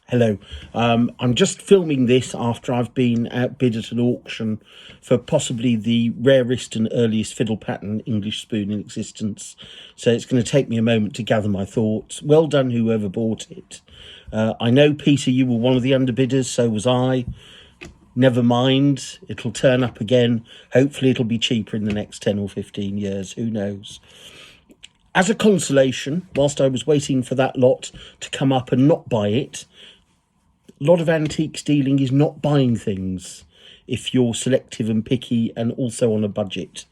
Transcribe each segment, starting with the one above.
Hello. I'm just filming this after I've been outbid at an auction for possibly the rarest and earliest fiddle pattern English spoon in existence. So it's going to take me a moment to gather my thoughts. Well done, whoever bought it. I know, Peter, you were one of the underbidders, so was I. Never mind, it'll turn up again. Hopefully it'll be cheaper in the next 10 or 15 years, who knows. As a consolation, whilst I was waiting for that lot to come up and not buy it, a lot of antiques dealing is not buying things if you're selective and picky and also on a budget.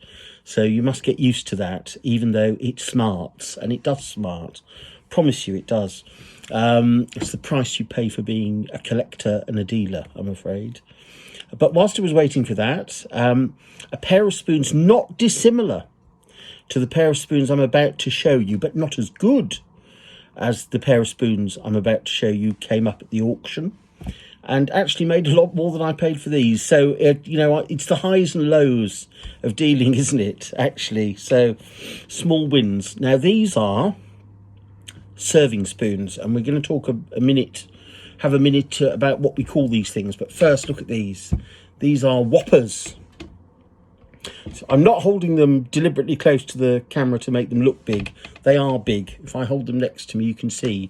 So you must get used to that, even though it smarts, and it does smart. Promise you it does. It's the price you pay for being a collector and a dealer, I'm afraid. But whilst I was waiting for that, a pair of spoons not dissimilar to the pair of spoons I'm about to show you, but not as good as the pair of spoons I'm about to show you, came up at the auction and actually made a lot more than I paid for these. So, it's the highs and lows of dealing, isn't it, actually? So, small wins. Now, these are serving spoons, and we're going to talk have a minute about what we call these things. But first, look at these. These are whoppers. So I'm not holding them deliberately close to the camera to make them look big. They are big. If I hold them next to me, you can see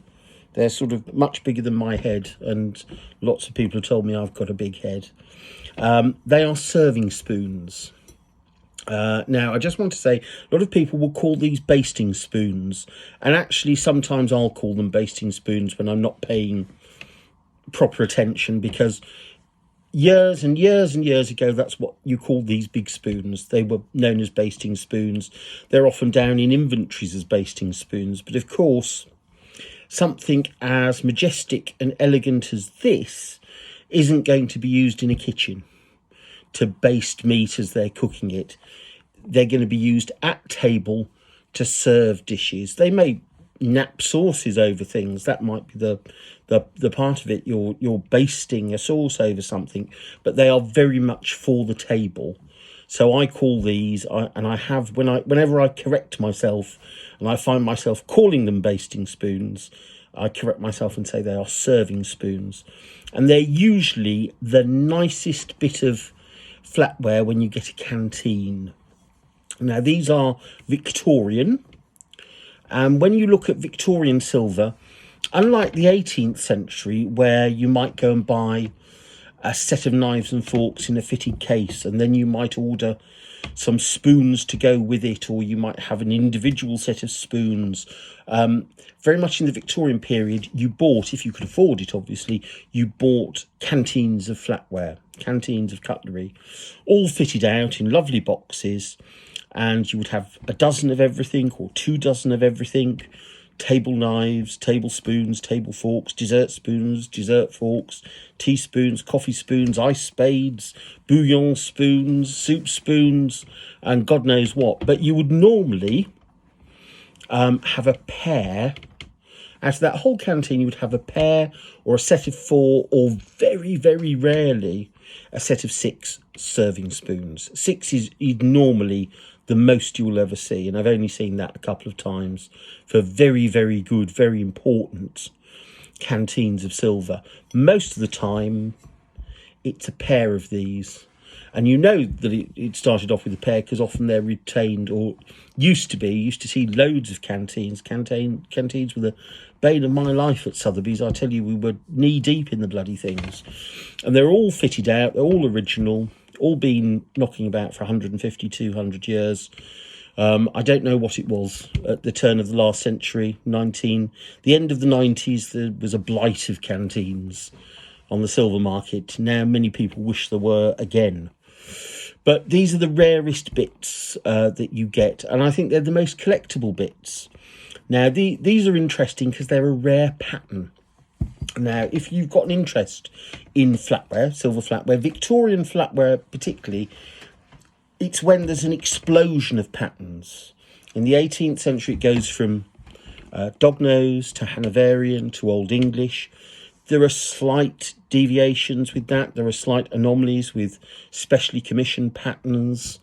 they're sort of much bigger than my head, and lots of people have told me I've got a big head. They are serving spoons. Now, I just want to say, a lot of people will call these basting spoons, and actually sometimes I'll call them basting spoons when I'm not paying proper attention, because years and years and years ago, that's what you called these big spoons. They were known as basting spoons. They're often down in inventories as basting spoons. But of course, something as majestic and elegant as this isn't going to be used in a kitchen to baste meat as they're cooking it. They're going to be used at table to serve dishes. They may nap sauces over things. That might be the part of it. You're basting a sauce over something, but they are very much for the table. So I call these, whenever I correct myself and I find myself calling them basting spoons, I correct myself and say they are serving spoons. And they're usually the nicest bit of flatware when you get a canteen. Now, these are Victorian. And when you look at Victorian silver, unlike the 18th century, where you might go and buy a set of knives and forks in a fitted case, and then you might order some spoons to go with it, or you might have an individual set of spoons. Very much in the Victorian period, you bought, if you could afford it, obviously, you bought canteens of flatware, canteens of cutlery, all fitted out in lovely boxes. And you would have a dozen of everything or 2 dozen of everything: table knives, table spoons, table forks, dessert spoons, dessert forks, teaspoons, coffee spoons, ice spades, bouillon spoons, soup spoons, and God knows what. But you would normally have a pair. Out of that whole canteen, you would have a pair or a set of 4, or very, very rarely a set of 6 serving spoons. 6 is normally the most you'll ever see, and I've only seen that a couple of times for very, very good, very important canteens of silver. Most of the time, it's a pair of these. And you know that it started off with a pair because often they're retained, or used to see loads of canteens. Canteens were the bane of my life at Sotheby's. I tell you, we were knee deep in the bloody things. And they're all fitted out, they're all original, all been knocking about for 150, 200 years. I don't know what it was at the turn of the last century, the end of the 90s, there was a blight of canteens on the silver market. Now many people wish there were again. But these are the rarest bits that you get, and I think they're the most collectible bits. Now, these are interesting because they're a rare pattern. Now, if you've got an interest in flatware, silver flatware, Victorian flatware particularly, it's when there's an explosion of patterns. In the 18th century, it goes from dog nose to Hanoverian to Old English There are slight deviations with that. There are slight anomalies with specially commissioned patterns.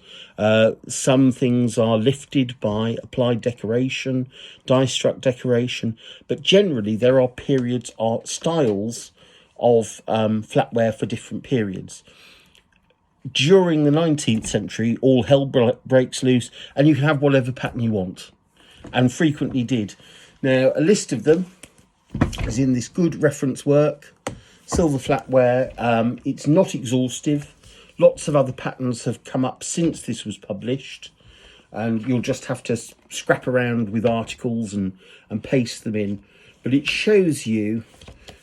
Some things are lifted by applied decoration, die-struck decoration, but generally there are periods or styles of flatware for different periods. During the 19th century, all hell breaks loose and you can have whatever pattern you want, and frequently did. Now, a list of them is in this good reference work, Silver Flatware. It's not exhaustive. Lots of other patterns have come up since this was published, and you'll just have to scrap around with articles and paste them in. But it shows you,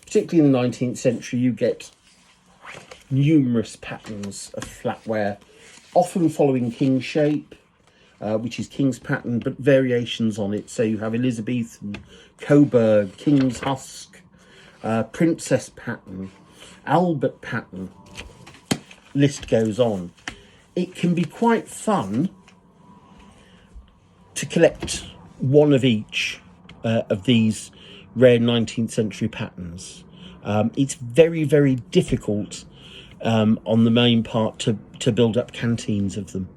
particularly in the 19th century, you get numerous patterns of flatware, often following king shape, which is king's pattern, but variations on it. So you have Elizabethan, Coburg, king's husk, princess pattern, Albert pattern, list goes on. It can be quite fun to collect one of each of these rare 19th century patterns. It's very, very difficult on the main part to build up canteens of them,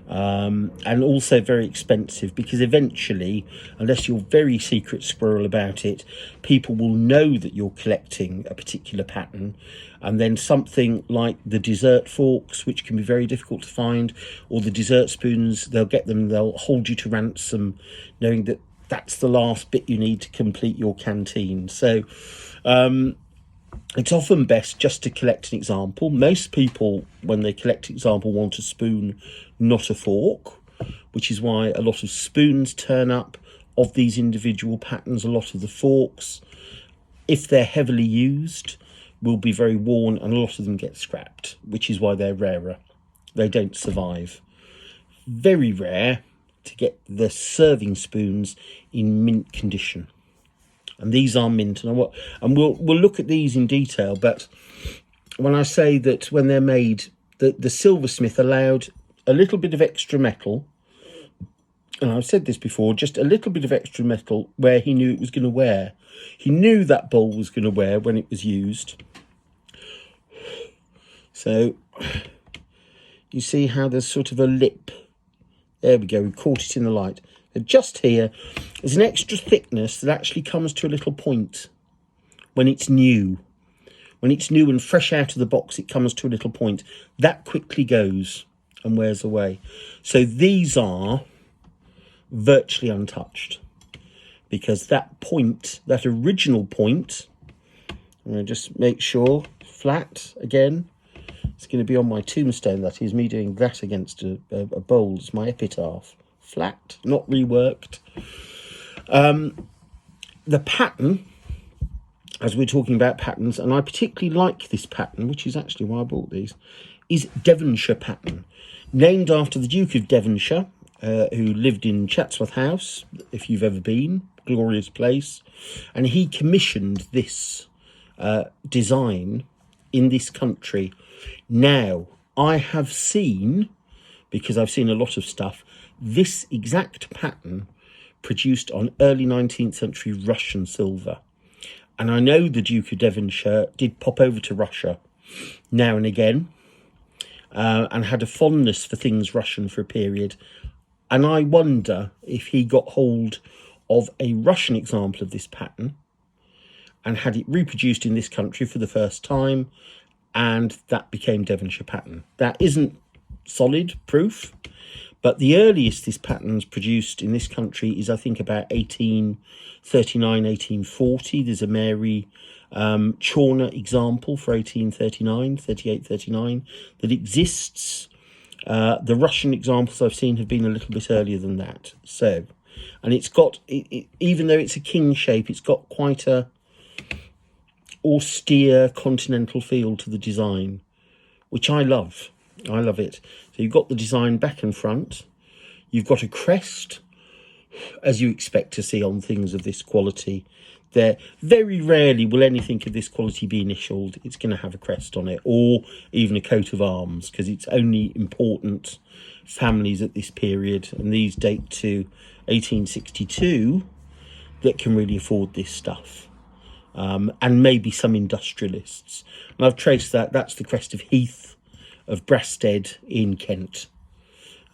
and also very expensive, because eventually, unless you're very secret squirrel about it, people will know that you're collecting a particular pattern, and then something like the dessert forks, which can be very difficult to find, or the dessert spoons, they'll get them, they'll hold you to ransom, knowing that that's the last bit you need to complete your canteen. So it's often best just to collect an example. Most people, when they collect example, want a spoon, not a fork, which is why a lot of spoons turn up of these individual patterns. A lot of the forks, if they're heavily used, will be very worn, and a lot of them get scrapped, which is why they're rarer. They don't survive. Very rare to get the serving spoons in mint condition. And these are mint, and we'll look at these in detail. But when I say that when they're made, the silversmith allowed a little bit of extra metal, and I've said this before, just a little bit of extra metal where he knew it was going to wear. He knew that bowl was going to wear when it was used. So you see how there's sort of a lip. There we go, we caught it in the light. Just here is an extra thickness that actually comes to a little point when it's new. When it's new and fresh out of the box, it comes to a little point. That quickly goes and wears away. So these are virtually untouched, because that point, that original point, I'm going to just make sure, flat again. It's going to be on my tombstone. That is me doing that against a bowl. It's my epitaph. Flat, not reworked. The pattern, as we're talking about patterns, and I particularly like this pattern, which is actually why I bought these, is Devonshire pattern, named after the Duke of Devonshire, who lived in Chatsworth House, if you've ever been, glorious place, and he commissioned this design in this country. Now, I have seen, because I've seen a lot of stuff, this exact pattern produced on early 19th century Russian silver. And I know the Duke of Devonshire did pop over to Russia now and again, and had a fondness for things Russian for a period. And I wonder if he got hold of a Russian example of this pattern and had it reproduced in this country for the first time, and that became Devonshire pattern. That isn't solid proof, but the earliest this pattern's produced in this country is, I think, about 1839, 1840. There's a Mary Chawner example for 1839, 38, 39 that exists. The Russian examples I've seen have been a little bit earlier than that. So, and it's got, even though it's a king shape, it's got quite a austere continental feel to the design, which I love. I love it. So you've got the design back and front. You've got a crest, as you expect to see on things of this quality. There, very rarely will anything of this quality be initialed. It's going to have a crest on it, or even a coat of arms, because it's only important families at this period, and these date to 1862, that can really afford this stuff. and maybe some industrialists. And I've traced that. That's the crest of Heath of Brasted in Kent.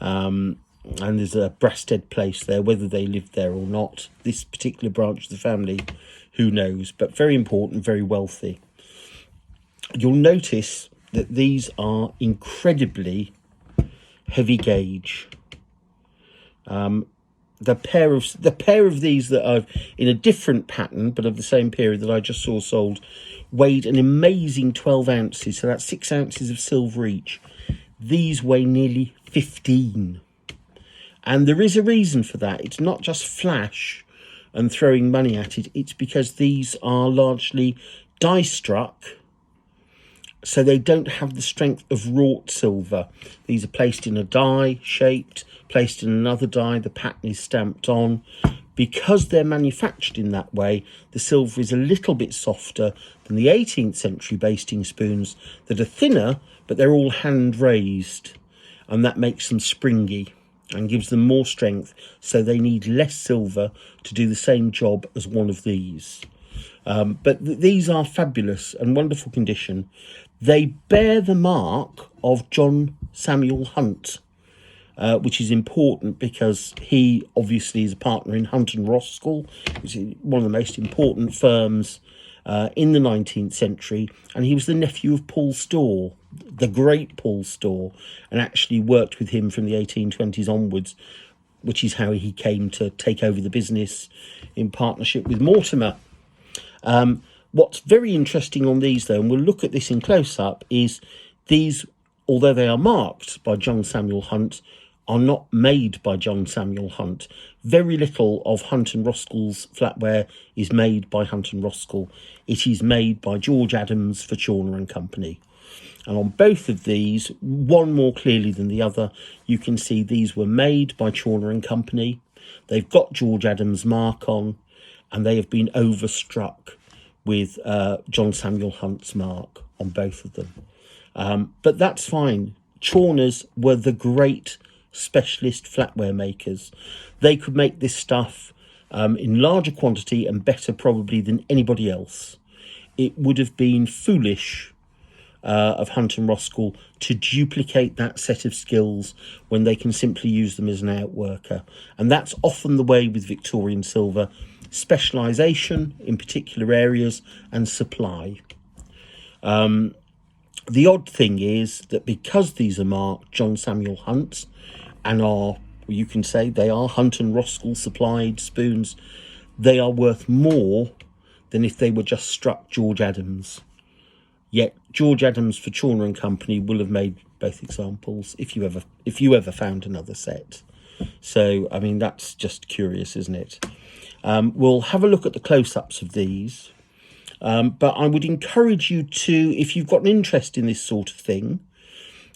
And there's a Brasted place there, whether they lived there or not. This particular branch of the family, who knows, but very important, very wealthy. You'll notice that these are incredibly heavy gauge. The pair of these that are in a different pattern but of the same period that I just saw sold weighed an amazing 12 ounces, so that's 6 ounces of silver each. These weigh nearly 15, and there is a reason for that. It's not just flash and throwing money at it, it's because these are largely die struck, so they don't have the strength of wrought silver. These are placed in a die, shaped, placed in another die, the pattern is stamped on. Because they're manufactured in that way, the silver is a little bit softer than the 18th century basting spoons that are thinner, but they're all hand raised, and that makes them springy and gives them more strength, so they need less silver to do the same job as one of these. But these are fabulous and wonderful condition. They bear the mark of John Samuel Hunt, which is important because he obviously is a partner in Hunt and Roskell, which is one of the most important firms in the 19th century. And he was the nephew of Paul Storr, the great Paul Storr, and actually worked with him from the 1820s onwards, which is how he came to take over the business in partnership with Mortimer. What's very interesting on these, though, and we'll look at this in close-up, is these, although they are marked by John Samuel Hunt, are not made by John Samuel Hunt. Very little of Hunt and Roskell's flatware is made by Hunt and Roskell. It is made by George Adams for Chawner and Company. And on both of these, one more clearly than the other, you can see these were made by Chawner and Company. They've got George Adams' mark on, and they have been overstruck with John Samuel Hunt's mark on both of them. But that's fine. Chawners were the great specialist flatware makers. They could make this stuff in larger quantity and better probably than anybody else. It would have been foolish of Hunt and Roskell to duplicate that set of skills when they can simply use them as an outworker. And that's often the way with Victorian silver: specialisation in particular areas and supply. The odd thing is that because these are marked John Samuel Hunt and are, you can say they are Hunt and Roskell supplied spoons, they are worth more than if they were just struck George Adams. Yet George Adams for Chawner and Company will have made both examples if you ever found another set. So I mean, that's just curious, isn't it? We'll have a look at the close-ups of these, but I would encourage you to, if you've got an interest in this sort of thing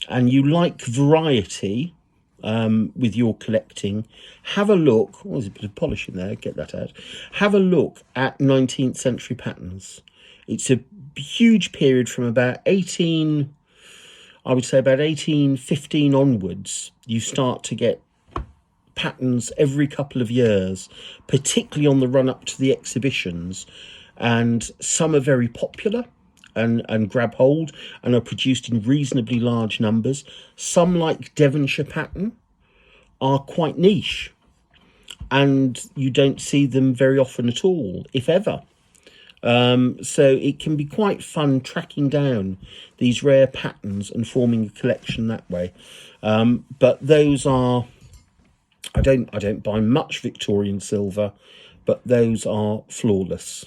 and you like variety with your collecting, have a look. Oh, there's a bit of polish in there, get that out. Have a look at 19th century patterns. It's a huge period from about 1815 onwards. You start to get patterns every couple of years, particularly on the run up to the exhibitions, and some are very popular and grab hold and are produced in reasonably large numbers. Some, like Devonshire pattern, are quite niche and you don't see them very often at all, if ever. So it can be quite fun tracking down these rare patterns and forming a collection that way. But those are, I don't buy much Victorian silver, but those are flawless,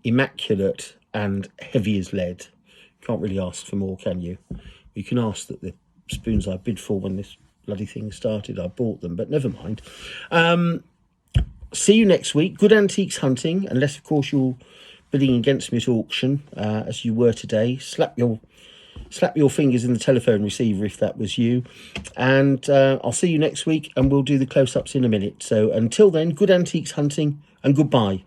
immaculate and heavy as lead. Can't really ask for more, can you? You can ask that the spoons I bid for when this bloody thing started, I bought them, but never mind. See you next week. Good antiques hunting, unless of course you're bidding against me at auction, as you were today. Slap your fingers in the telephone receiver if that was you. And I'll see you next week and we'll do the close-ups in a minute. So until then, good antiques hunting and goodbye.